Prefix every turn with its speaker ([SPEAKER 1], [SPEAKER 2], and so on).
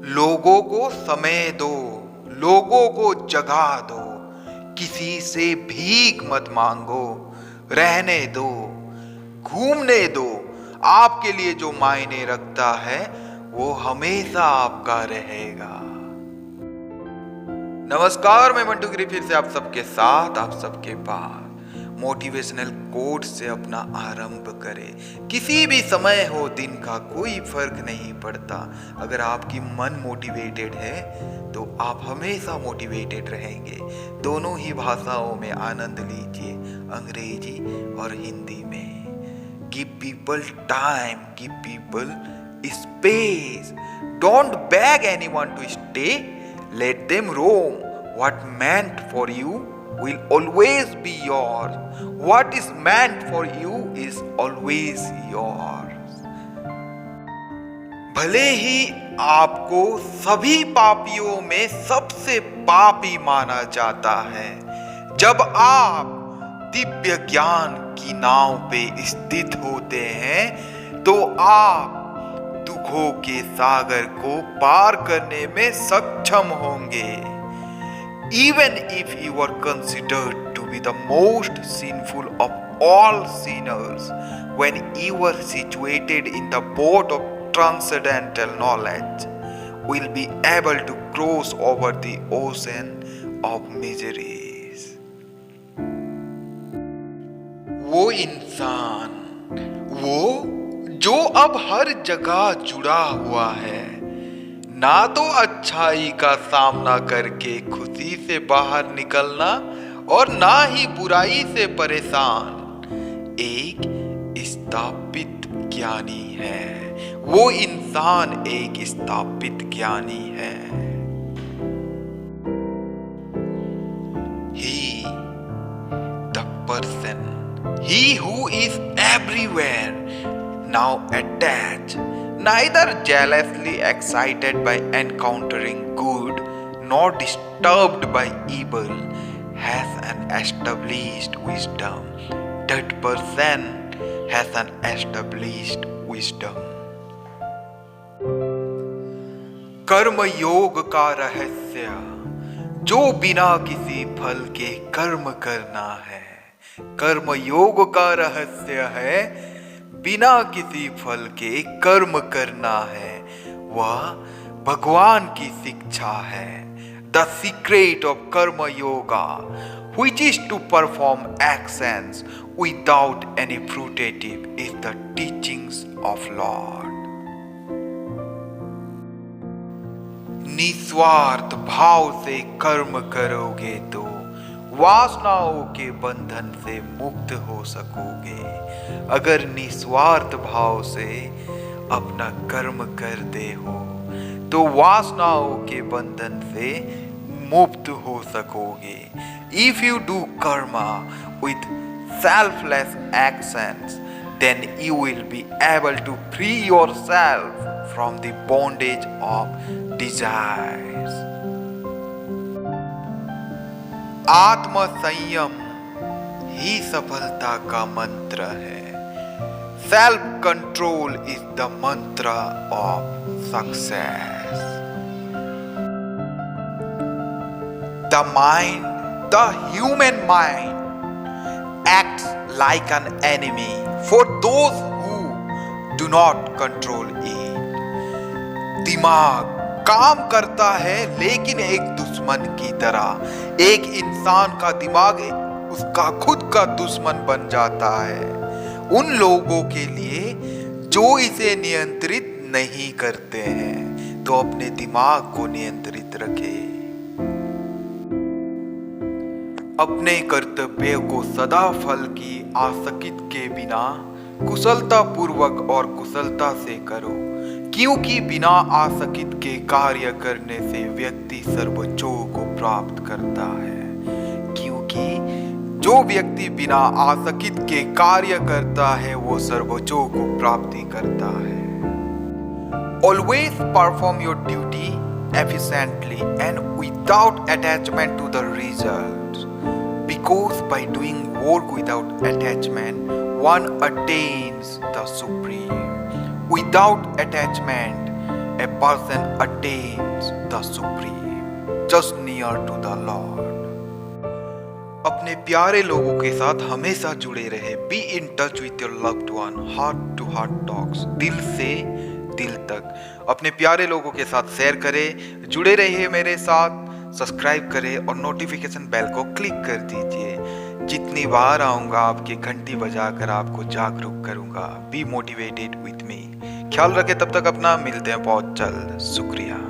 [SPEAKER 1] लोगों को समय दो, लोगों को जगा दो, किसी से भीख मत मांगो, रहने दो, घूमने दो। आपके लिए जो मायने रखता है वो हमेशा आपका रहेगा। नमस्कार, मैं मंटू गिरी फिर से आप सबके साथ, आप सबके पास मोटिवेशनल कोट से अपना आरंभ करें। किसी भी समय हो दिन का कोई फर्क नहीं पड़ता। अगर आपकी मन मोटिवेटेड है तो आप हमेशा मोटिवेटेड रहेंगे। दोनों ही भाषाओं में आनंद लीजिए, अंग्रेजी और हिंदी में। Give people time, give people space, don't beg anyone to stay, let them roam. What meant for you will always be yours. What is meant for you is always yours. भले ही आपको सभी पापियों में सबसे पापी माना जाता है, जब आप दिव्य ज्ञान की नाव पे स्थित होते हैं तो आप दुखों के सागर को पार करने में सक्षम होंगे। Even if you are considered to be the most sinful of all sinners, when you are situated in the boat of transcendental knowledge, will be able to cross over the ocean of miseries. वो इंसान, वो जो अब हर जगह जुड़ा हुआ है, ना तो अच्छाई का सामना करके खुशी से बाहर निकलना और ना ही बुराई से परेशान, एक स्थापित ज्ञानी है। वो इंसान एक स्थापित ज्ञानी है। He, the person, he who is everywhere, now attached, neither jealously excited by encountering good nor disturbed by evil, has an established wisdom. That person has an established wisdom. कर्म योग का रहस्य, जो बिना किसी फल के कर्म करना है। कर्म योग का रहस्य है बिना किसी फल के कर्म करना है। वह भगवान की शिक्षा है। द सीक्रेट ऑफ कर्म yoga, which is to perform actions without any fruitive, is the teachings of Lord. निस्वार्थ भाव से कर्म करोगे तो वासनाओं के बंधन से मुक्त हो सकोगे। अगर निस्वार्थ भाव से अपना कर्म करते हो तो वासनाओं के बंधन से मुक्त हो सकोगे। If you do karma with selfless actions, then you will be able to free yourself from the bondage of desires. आत्म संयम ही सफलता का मंत्र है। सेल्फ कंट्रोल इज द मंत्र of success. The mind, the human mind acts like an enemy for those who do not control it. दिमाग काम करता है लेकिन एक दुश्मन की तरह। एक इंसान का दिमाग उसका खुद का दुश्मन बन जाता है उन लोगों के लिए जो इसे नियंत्रित नहीं करते हैं। तो अपने दिमाग को नियंत्रित रखें। अपने कर्तव्य को सदा फल की आसक्ति के बिना कुशलता पूर्वक और कुशलता से करो, क्योंकि बिना आसक्ति के कार्य करने से व्यक्ति सर्वोच्चों को प्राप्त करता है। क्योंकि जो व्यक्ति बिना आसक्ति के कार्य करता है वो सर्वोच्चों को प्राप्ति करता है। Always perform your duty efficiently and without attachment to the results, because by doing work without attachment, one attains the supreme. Without attachment, a person attains the supreme, just near to the Lord. अपने प्यारे लोगों के साथ हमेशा जुड़े रहे. Be in touch with your loved one. Heart to heart talks, दिल से दिल तक. अपने प्यारे लोगों के साथ शेयर करें, जुड़े रहिए मेरे साथ, सब्सक्राइब करें और नोटिफिकेशन बेल को क्लिक कर दीजिए. जितनी बार आऊंगा आपकी घंटी बजाकर आपको जागरूक करूंगा. Be motivated with me. ख्याल रखें, तब तक अपना. मिलते हैं बहुत जल्द. शुक्रिया.